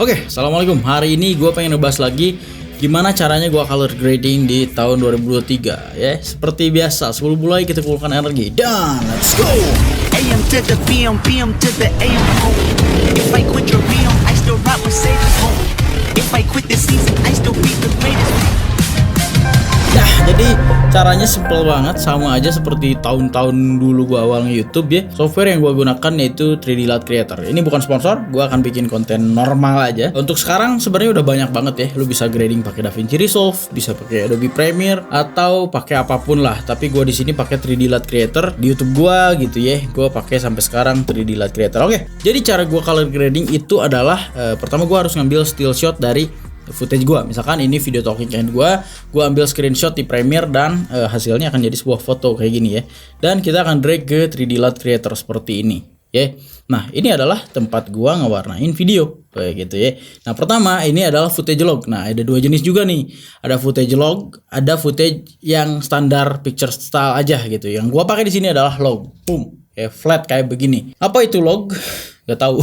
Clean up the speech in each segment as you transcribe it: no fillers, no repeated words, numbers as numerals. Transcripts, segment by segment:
Oke, assalamualaikum. Hari ini gue pengen ngebahas lagi gimana caranya gue color grading di tahun 2023 ya. Seperti biasa, sebelum mulai kita kumpulkan energi dan let's go. AM to the PM, PM to the AM home. If I quit your realm, I still rock Mercedes home. If I quit this season, I still be the greatest. Nah, jadi caranya simple banget, sama aja seperti tahun-tahun dulu gua awal YouTube ya. Software yang gua gunakan yaitu 3D Light Creator. Ini bukan sponsor, gua akan bikin konten normal aja. Untuk sekarang sebenarnya udah banyak banget ya. Lu bisa grading pakai DaVinci Resolve, bisa pakai Adobe Premiere atau pakai apapun lah. Tapi gua di sini pakai 3D Light Creator di YouTube gua gitu ya. Gua pakai sampai sekarang 3D Light Creator. Oke. Jadi cara gua color grading itu adalah pertama gua harus ngambil still shot dari footage gua. Misalkan ini video talking head gua ambil screenshot di Premiere dan hasilnya akan jadi sebuah foto kayak gini ya. Dan kita akan drag ke 3D Light Creator seperti ini ya. Nah, ini adalah tempat gua ngewarnain video kayak gitu ya. Nah, pertama ini adalah footage log. Nah, ada dua jenis juga nih. Ada footage log, ada footage yang standar picture style aja gitu. Yang gua pakai di sini adalah log. Boom. Flat kayak begini. Apa itu log? Gak tahu.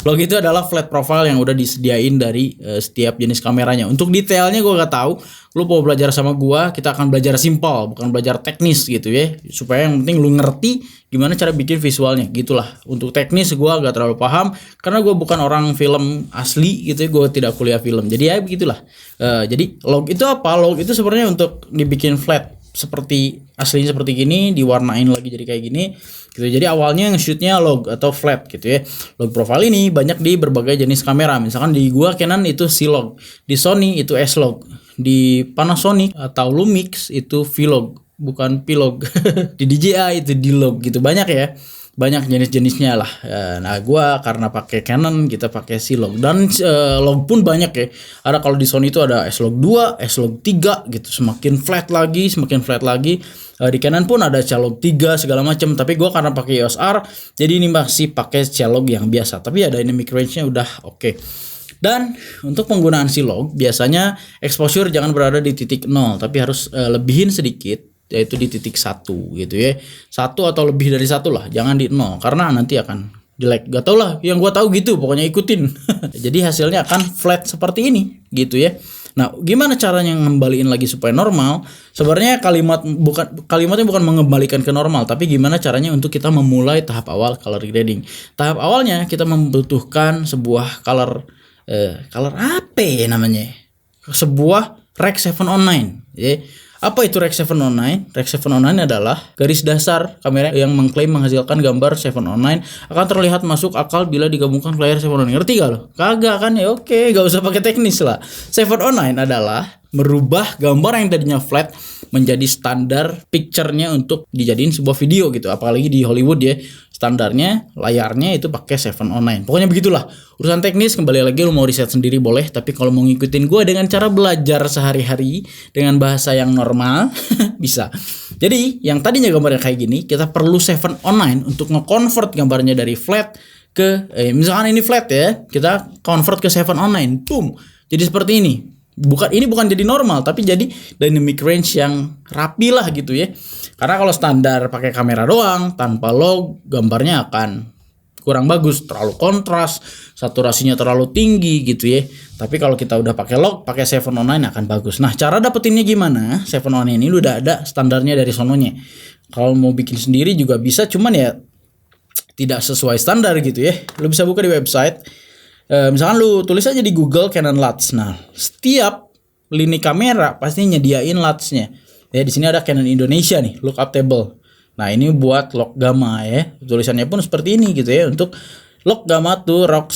Log itu adalah flat profile yang udah disediain dari setiap jenis kameranya. Untuk detailnya gue gak tahu. Lu mau belajar sama gue, kita akan belajar simpel, bukan belajar teknis gitu ya. Supaya yang penting lu ngerti gimana cara bikin visualnya. Gitulah. Untuk teknis gue gak terlalu paham karena gue bukan orang film asli gitu ya. Gue tidak kuliah film. Jadi ya begitulah. Jadi log itu apa? Log itu sebenarnya untuk dibikin flat seperti aslinya seperti gini, diwarnain lagi jadi kayak gini gitu. Jadi awalnya nge-shootnya log atau flat gitu ya. Log profile ini banyak di berbagai jenis kamera. Misalkan di gua Canon itu C-Log, di Sony itu S-Log, di Panasonic atau Lumix itu V-Log, bukan P-Log. Di DJI itu D-Log gitu. Banyak ya. Banyak jenis-jenisnya lah. Nah, gua karena pakai Canon, kita pakai C-Log. Dan log pun banyak ya. Ada kalau di Sony itu ada S-Log 2, S-Log 3 gitu. Semakin flat lagi, semakin flat lagi. Di Canon pun ada C-Log 3 segala macam. Tapi gua karena pakai EOS R, jadi ini masih pakai C-Log yang biasa. Tapi ya dynamic range-nya udah oke. Dan untuk penggunaan C-Log biasanya exposure jangan berada di titik 0, tapi harus lebihin sedikit, yaitu di titik 1 gitu ya. 1 atau lebih dari 1 lah, jangan di 0 karena nanti akan jelek. Gak tau lah, yang gua tahu gitu, pokoknya ikutin. Jadi hasilnya akan flat seperti ini gitu ya. Nah, gimana caranya ngembaliin lagi supaya normal? Sebenarnya kalimatnya bukan mengembalikan ke normal, tapi gimana caranya untuk kita memulai tahap awal color grading. Tahap awalnya kita membutuhkan sebuah color apa ya namanya? Sebuah Rec 709 ya. Apa itu Rec 709? Rec 709 adalah garis dasar kamera yang mengklaim menghasilkan gambar 709 akan terlihat masuk akal bila digabungkan ke layar 709. Ngerti gak lo? Kagak kan ya? Oke, gak usah pakai teknis lah. 709 adalah merubah gambar yang tadinya flat menjadi standar picture-nya untuk dijadiin sebuah video gitu. Apalagi di Hollywood ya, standarnya layarnya itu pakai 709. Pokoknya begitulah. Urusan teknis kembali lagi lu mau riset sendiri boleh, tapi kalau mau ngikutin gue dengan cara belajar sehari-hari dengan bahasa yang normal bisa. Jadi yang tadinya gambarnya kayak gini, kita perlu 709 untuk nge-convert gambarnya dari flat ke misalkan ini flat ya, kita convert ke 709. Boom. Jadi seperti ini. Ini bukan jadi normal, tapi jadi dynamic range yang rapi lah gitu ya. Karena kalau standar pakai kamera doang tanpa log, gambarnya akan kurang bagus, terlalu kontras, saturasinya terlalu tinggi gitu ya. Tapi kalau kita udah pakai log, pakai 709 akan bagus. Nah, cara dapetinnya gimana? 709 ini udah ada standarnya dari sononya. Kalau mau bikin sendiri juga bisa, cuman ya tidak sesuai standar gitu ya. Lu bisa buka di website. Misalkan lu tulis aja di Google Canon LUTs. Nah, setiap lini kamera pasti nyediain LUTs-nya. Ya, di sini ada Canon Indonesia nih, lookup table. Nah, ini buat log gamma ya. Tulisannya pun seperti ini gitu ya, untuk log gamma to Rec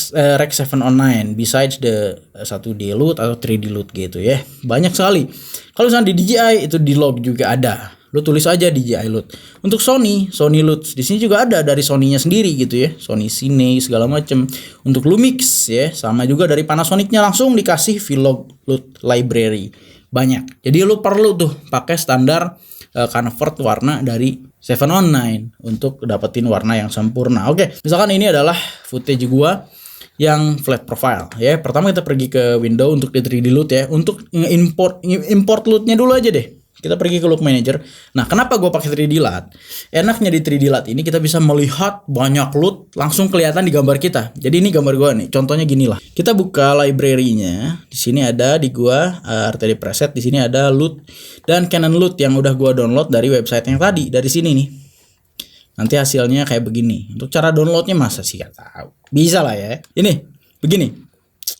709 besides the 1D LUT atau 3D LUT gitu ya. Banyak sekali. Kalau misalnya di DJI itu di log juga ada. Lu tulis aja DJI LUT. Untuk Sony LUT di sini juga ada dari Sony-nya sendiri gitu ya. Sony Cine segala macam. Untuk Lumix ya, sama juga dari Panasonic-nya langsung dikasih V-Log LUT library. Banyak. Jadi lu perlu tuh pakai standar convert warna dari 709 untuk dapetin warna yang sempurna. Oke, misalkan ini adalah footage gua yang flat profile ya. Pertama kita pergi ke window untuk di 3D LUT ya. Untuk import LUT-nya dulu aja deh. Kita pergi ke look manager. Nah, kenapa gue pakai 3D LUT? Enaknya di 3D LUT ini kita bisa melihat banyak loot langsung kelihatan di gambar kita. Jadi ini gambar gue nih. Contohnya gini lah. Kita buka library-nya. Di sini ada di gua RTD preset. Di sini ada loot dan Canon loot yang udah gue download dari website yang tadi. Dari sini nih. Nanti hasilnya kayak begini. Untuk cara downloadnya masa sih gak tahu. Bisa lah ya. Ini begini.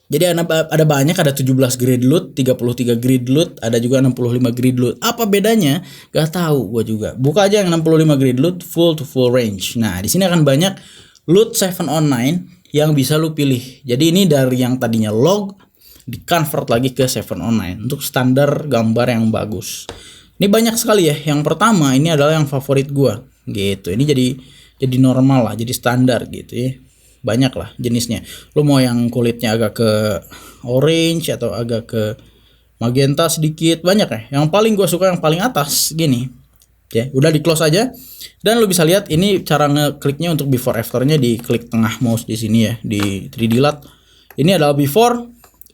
Jadi ada banyak, ada 17 grid loot, 33 grid loot, ada juga 65 grid loot. Apa bedanya? Gak tahu gua juga. Buka aja yang 65 grid loot full to full range. Nah, di sini akan banyak loot 7 on 9 yang bisa lu pilih. Jadi ini dari yang tadinya log di convert lagi ke 7 on 9 untuk standar gambar yang bagus. Ini banyak sekali ya. Yang pertama ini adalah yang favorit gua. Gitu. Ini jadi normal lah, jadi standar gitu ya. Banyak lah jenisnya. Lu mau yang kulitnya agak ke orange atau agak ke magenta sedikit, banyak ya. Yang paling gue suka yang paling atas gini. Ya, udah di close aja. Dan lu bisa lihat ini cara ngekliknya untuk before afternya di klik tengah mouse di sini ya, di 3D LUT. Ini adalah before,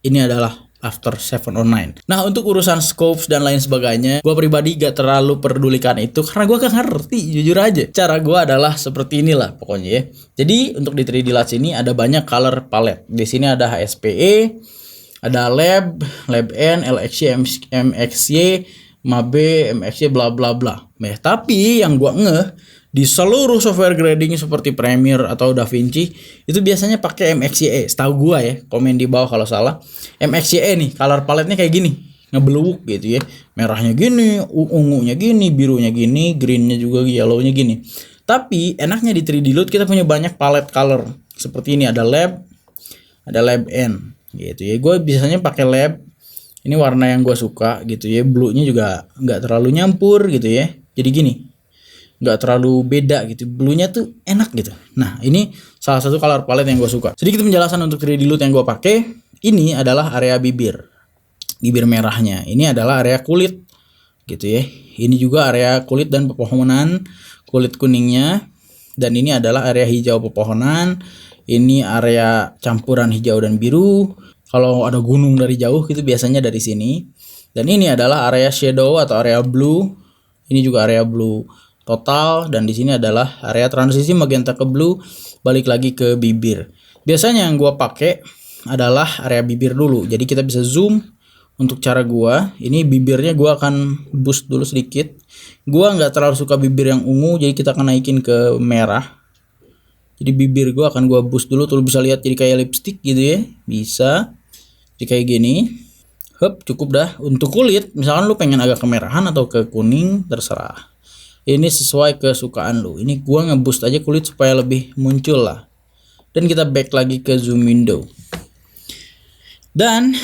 ini adalah after 7 on 9. Nah, untuk urusan scopes dan lain sebagainya, gue pribadi gak terlalu pedulikan itu karena gue gak ngerti, jujur aja. Cara gue adalah seperti inilah pokoknya ya. Jadi untuk di 3D LUT ini ada banyak color palette. Di sini ada HSPE, ada Lab N, LXY, MXY, MABE, MXY, bla bla bla. Nah, tapi yang gue ngeh di seluruh software grading seperti Premiere atau DaVinci itu biasanya pakai MXYE. Setahu gua ya, komen di bawah kalau salah. MXYE nih, color palette-nya kayak gini, ngebeluk gitu ya. Merahnya gini, ungunya gini, birunya gini, greennya juga, yellownya gini. Tapi enaknya di 3D LUT kita punya banyak palette color. Seperti ini ada Lab N gitu ya. Gue biasanya pakai Lab. Ini warna yang gue suka gitu ya. Blue-nya juga nggak terlalu nyampur gitu ya. Jadi gini, nggak terlalu beda gitu, blue-nya tuh enak gitu. Nah, ini salah satu color palette yang gue suka. Sedikit penjelasan untuk 3D LUT yang gue pakai. Ini adalah area bibir merahnya. Ini adalah area kulit gitu ya. Ini juga area kulit dan pepohonan, kulit kuningnya. Dan ini adalah area hijau pepohonan. Ini area campuran hijau dan biru. Kalau ada gunung dari jauh gitu biasanya dari sini. Dan ini adalah area shadow atau area blue. Ini juga area blue total, dan di sini adalah area transisi magenta ke blue, balik lagi ke bibir. Biasanya yang gua pakai adalah area bibir dulu. Jadi kita bisa zoom. Untuk cara gua, ini bibirnya gua akan boost dulu sedikit. Gua nggak terlalu suka bibir yang ungu, jadi kita akan naikin ke merah. Jadi bibir gua akan gua boost dulu, tuh bisa lihat jadi kayak lipstick gitu ya. Bisa. Jadi kayak gini. Hup, cukup dah. Untuk kulit, misalkan lu pengen agak kemerahan atau ke kuning, terserah. Ini sesuai kesukaan lu. Ini gua ngeboost aja kulit supaya lebih muncul lah. Dan kita back lagi ke zoom window. Dan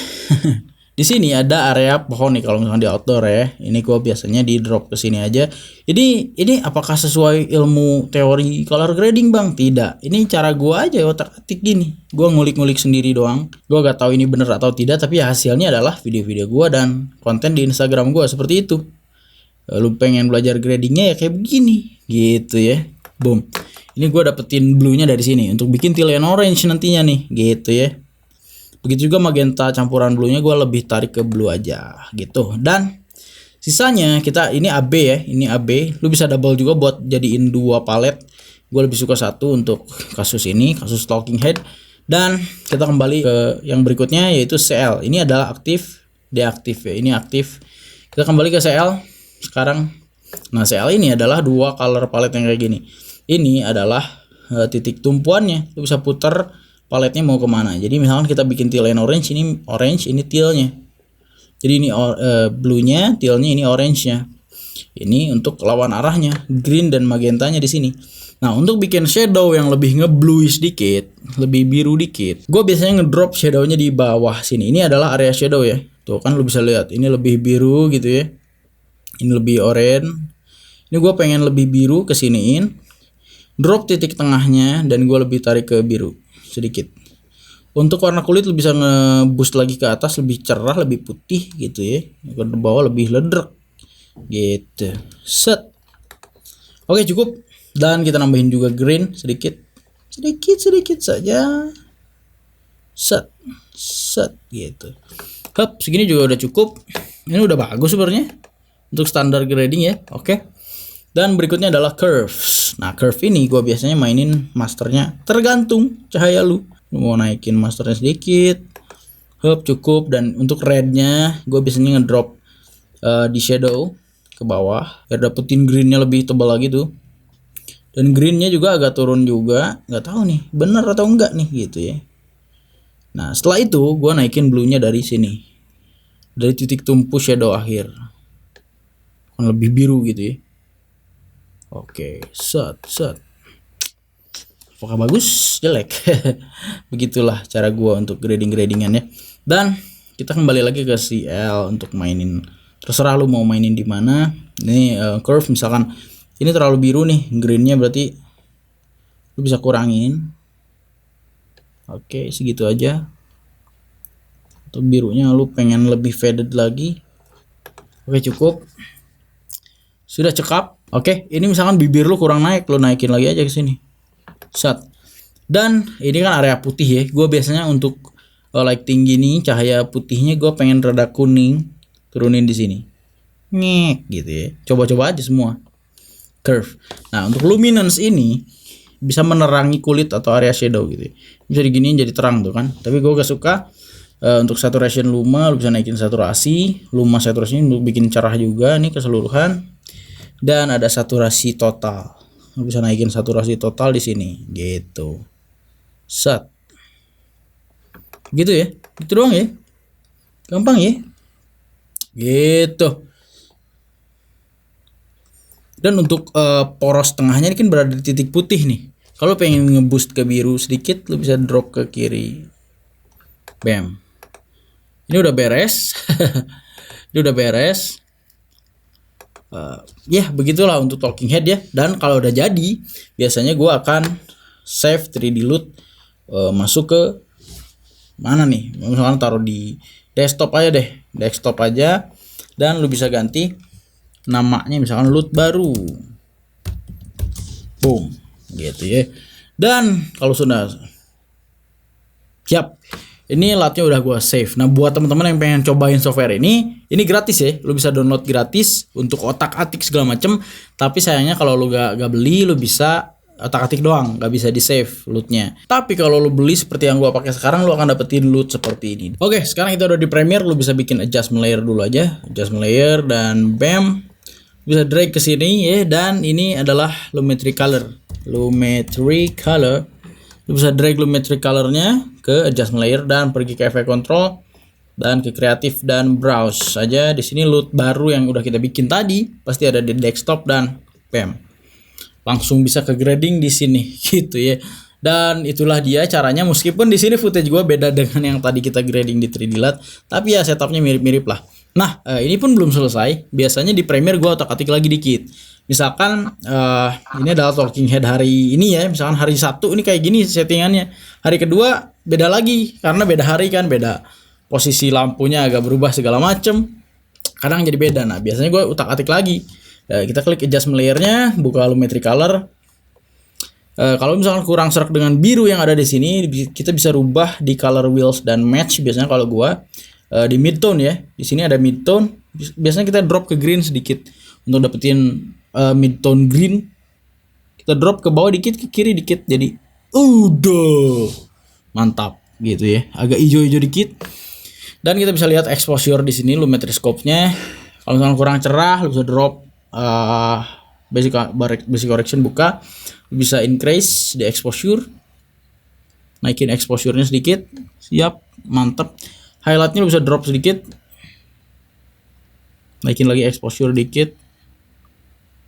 di sini ada area pohon nih kalau misalnya di outdoor ya. Ini gua biasanya di drop ke sini aja. Ini apakah sesuai ilmu teori color grading, Bang? Tidak. Ini cara gua aja otak-atik gini. Gua ngulik-ngulik sendiri doang. Gua gak tahu ini bener atau tidak, tapi ya hasilnya adalah video-video gua dan konten di Instagram gua seperti itu. Lu pengen belajar gradingnya ya kayak begini gitu ya. Boom. Ini gue dapetin blue-nya dari sini untuk bikin teal and orange nantinya nih gitu ya. Begitu juga magenta campuran blue-nya gue lebih tarik ke blue aja gitu. Dan sisanya kita ini AB ya, ini AB. Lu bisa double juga buat jadiin dua palet. Gue lebih suka satu untuk kasus ini, kasus talking head. Dan kita kembali ke yang berikutnya yaitu CL. Ini adalah aktif, deaktif ya. Ini aktif. Kita kembali ke CL. Sekarang, nah CL ini adalah dua color palette yang kayak gini. Ini adalah titik tumpuannya. Lu bisa puter paletnya mau kemana. Jadi misalkan kita bikin teal and orange, ini tealnya. Jadi ini blue-nya, tealnya, ini orange-nya. Ini untuk lawan arahnya, green dan magentanya di sini. Nah, untuk bikin shadow yang lebih nge-bluish dikit, lebih biru dikit, gue biasanya ngedrop shadow-nya di bawah sini. Ini adalah area shadow ya. Tuh kan lu bisa lihat, ini lebih biru gitu ya. Ini lebih oranye. Ini gue pengen lebih biru, kesiniin. Drop titik tengahnya dan gue lebih tarik ke biru sedikit. Untuk warna kulit lu bisa nge-boost lagi ke atas, lebih cerah, lebih putih gitu ya. Ke bawah lebih ledrek gitu. Set. Oke, cukup. Dan kita nambahin juga green sedikit saja. Set gitu. Hup, segini juga udah cukup. Ini udah bagus sebenarnya. untuk standar grading ya. Oke. Dan berikutnya adalah curves. Nah, curve ini gue biasanya mainin masternya tergantung cahaya lu. Lu mau naikin masternya sedikit, cukup. Dan untuk rednya gue biasanya ngedrop di shadow ke bawah biar dapetin greennya lebih tebal lagi tuh. Dan greennya juga agak turun juga. Nggak tahu nih bener atau enggak nih gitu ya. Nah, setelah itu gue naikin blue-nya dari sini, dari titik tumpu shadow akhir, lebih biru gitu ya. Oke, set. Apakah bagus? Jelek. Begitulah cara gua untuk gradingannya. Dan kita kembali lagi ke CL untuk mainin. Terserah lu mau mainin di mana. Ini curve misalkan ini terlalu biru nih, greennya berarti lu bisa kurangin. Oke, segitu aja. Untuk birunya lu pengen lebih faded lagi. Oke, cukup. Sudah cekap. Oke, ini misalkan bibir lu kurang naik, lu naikin lagi aja ke sini. Set. Dan ini kan area putih ya. Gue biasanya untuk lighting gini, cahaya putihnya gue pengen rada kuning, turunin di sini. Ngek gitu ya. Coba-coba aja semua. Curve. Nah, untuk luminance ini bisa menerangi kulit atau area shadow gitu ya. Bisa diginiin jadi terang tuh kan. Tapi gue gak suka. Untuk saturation luma lu bisa naikin saturasi. Luma saturasi untuk bikin cerah juga nih keseluruhan. Dan ada saturasi total. Bisa naikin saturasi total di sini, gitu. Set. Gitu ya. Gitu doang ya. Gampang ya. Gitu. Dan untuk poros tengahnya ini kan berada di titik putih nih. Kalau pengen ngeboost ke biru sedikit, lu bisa drop ke kiri. Bam. Ini udah beres. Ini udah beres. Ya begitulah untuk talking head ya. Dan kalau udah jadi biasanya gue akan save 3D LUT masuk ke mana nih, misalkan taruh di desktop aja deh, desktop aja. Dan lu bisa ganti namanya misalkan LUT baru, boom gitu ya. Dan kalau sudah siap, ini LUT-nya udah gua save. Nah, buat teman-teman yang pengen cobain software ini gratis ya. Lu bisa download gratis untuk otak-atik segala macem. Tapi sayangnya kalau lu gak beli, lu bisa otak-atik doang, gak bisa di save LUT-nya. Tapi kalau lu beli seperti yang gua pakai sekarang, lu akan dapetin LUT seperti ini. Oke, sekarang kita udah di Premiere, lu bisa bikin adjustment layer dulu aja. Adjustment layer dan bam. Bisa drag ke sini ya, dan ini adalah lumetri color. Lumetri color. Lu bisa drag lumetri colornya ke adjustment layer dan pergi ke effect control dan ke kreatif dan browse saja. Di sini LUT baru yang udah kita bikin tadi pasti ada di desktop dan bam. Langsung bisa ke grading di sini gitu ya. Dan itulah dia caranya, meskipun di sini footage gua beda dengan yang tadi kita grading di 3D LUT, tapi ya setupnya mirip-mirip lah. Nah, ini pun belum selesai. Biasanya di Premiere gua otak-atik lagi dikit. Misalkan ini adalah talking head hari ini ya. Misalkan hari Sabtu ini kayak gini settingannya. Hari kedua beda lagi karena beda hari kan, beda posisi lampunya agak berubah segala macem. Kadang jadi beda. Nah, biasanya gue utak-atik lagi. Kita klik adjustment layernya, buka lumetri color. Kalau misalkan kurang serak dengan biru yang ada di sini, kita bisa rubah di color wheels dan match. Biasanya kalau gue di midtone ya. Di sini ada midtone. Biasanya kita drop ke green sedikit untuk dapetin midtone green. Kita drop ke bawah dikit, ke kiri dikit, jadi udah mantap gitu ya. Agak hijau-hijau dikit. Dan kita bisa lihat exposure di sini, lumetri scope-nya. Kalau misalnya kurang cerah, lu bisa drop basic correction, buka. Lu bisa increase di exposure. Naikin exposure-nya sedikit. Siap, mantap. Highlight-nya lu bisa drop sedikit. Naikin lagi exposure dikit.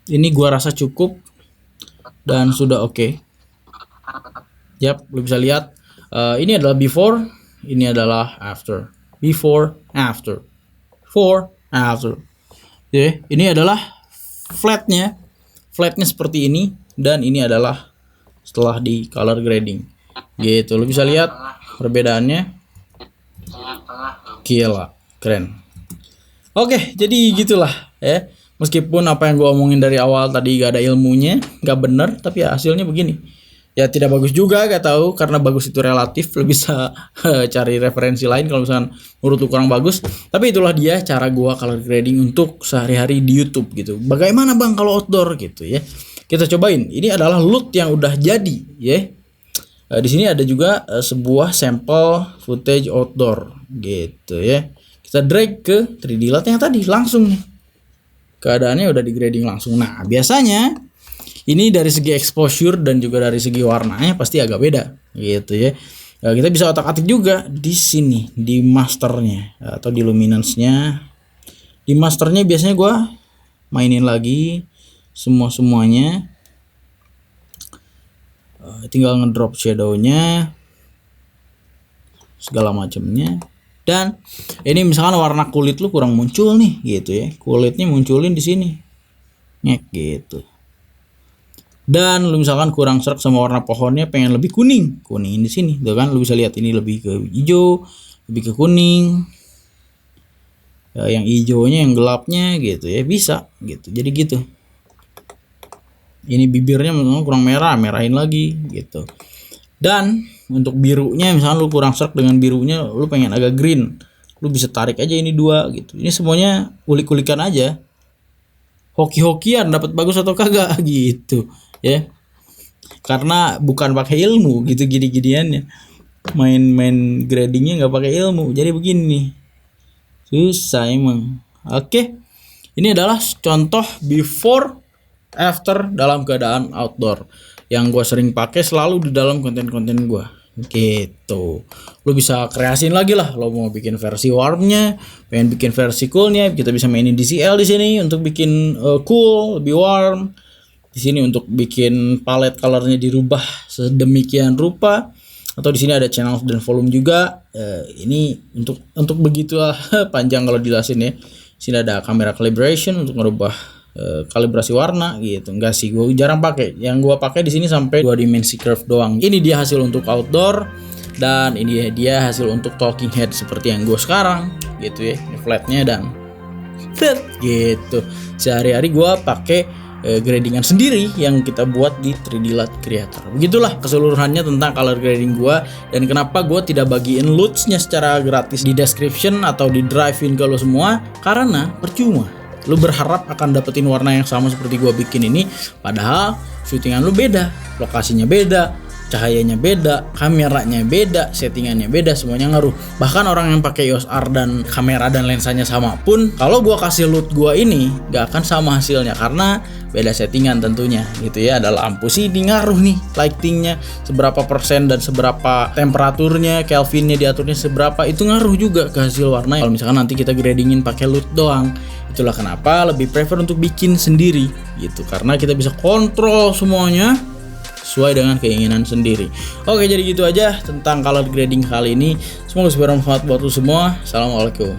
Ini gua rasa cukup dan sudah oke. Yap, lu bisa lihat ini adalah before, ini adalah after. Before, after. Before, after. Oke, ini adalah flatnya. Flatnya seperti ini, dan ini adalah setelah di color grading. Gitu, lu bisa lihat perbedaannya. Gila, keren. Oke, jadi gitulah ya. Meskipun apa yang gue omongin dari awal tadi gak ada ilmunya, gak bener, tapi ya hasilnya begini. Ya tidak bagus juga, gak tahu, karena bagus itu relatif, lo bisa cari referensi lain kalau misalkan menurut lu kurang bagus. Tapi itulah dia cara gua color grading untuk sehari-hari di YouTube gitu. Bagaimana bang kalau outdoor gitu ya? Kita cobain. Ini adalah loot yang udah jadi ya. Di sini ada juga sebuah sampel footage outdoor gitu ya. Kita drag ke 3D LUT yang tadi langsung nih. Keadaannya udah di grading langsung. Nah biasanya ini dari segi exposure dan juga dari segi warnanya pasti agak beda gitu ya. Kita bisa otak-atik juga di sini di masternya atau di luminance-nya. Di masternya biasanya gua mainin lagi semuanya. Tinggal ngedrop shadow-nya segala macamnya. Dan ini misalkan warna kulit lu kurang muncul nih gitu ya. Kulitnya munculin di sini. Ngek gitu. Dan lu misalkan kurang serak sama warna pohonnya, pengen lebih kuningin di sini, tuh kan? Lu bisa lihat ini lebih ke hijau, lebih ke kuning. Yang hijaunya, yang gelapnya gitu ya, bisa gitu. Jadi gitu. Ini bibirnya misalkan kurang merah, merahin lagi gitu. Dan untuk birunya, misalkan lu kurang serak dengan birunya, lu pengen agak green, lu bisa tarik aja ini dua gitu. Ini semuanya ulik-ulikan aja. Hoki-hokian dapat bagus atau kagak gitu ya, karena bukan pakai ilmu gitu gini-giniannya, main gradingnya nggak pakai ilmu, jadi begini susah emang. Oke, ini adalah contoh before after dalam keadaan outdoor yang gue sering pakai selalu di dalam konten-konten gue gitu. Lo bisa kreasiin lagi lah, lo mau bikin versi warmnya, pengen bikin versi coolnya, kita bisa mainin DCL di sini untuk bikin cool, lebih warm. Di sini untuk bikin palette colornya dirubah sedemikian rupa, atau di sini ada channel dan volume juga. Ini untuk begitulah panjang kalau dijelasin ya. Di sini ada camera calibration untuk merubah kalibrasi warna gitu. Enggak sih, gue jarang pakai. Yang gue pakai di sini sampai 2 dimensi curve doang. Ini dia hasil untuk outdoor, dan ini dia hasil untuk talking head seperti yang gue sekarang gitu ya. Ini flatnya dan flat gitu. Sehari-hari gue pakai gradingan sendiri yang kita buat di 3D LUT Creator. Begitulah keseluruhannya tentang color grading gua, dan kenapa gua tidak bagiin loots-nya secara gratis di description atau di drive-in ke lo semua, karena percuma. Lu berharap akan dapetin warna yang sama seperti gua bikin ini, padahal syutingan lu beda, lokasinya beda, cahayanya beda, kameranya beda, settingannya beda, semuanya ngaruh. Bahkan orang yang pakai EOS R dan kamera dan lensanya sama pun, kalau gua kasih loot gua ini gak akan sama hasilnya karena beda settingan tentunya gitu ya. Ada lampu sini ngaruh nih, lightingnya seberapa persen dan seberapa temperaturnya, Kelvinnya diaturnya seberapa, itu ngaruh juga ke hasil warna. Kalau misalkan nanti kita gradingin pakai loot doang, itulah kenapa lebih prefer untuk bikin sendiri gitu, karena kita bisa kontrol semuanya sesuai dengan keinginan sendiri. Oke, jadi gitu aja tentang color grading kali ini. Semoga bermanfaat buat lu semua. Assalamualaikum.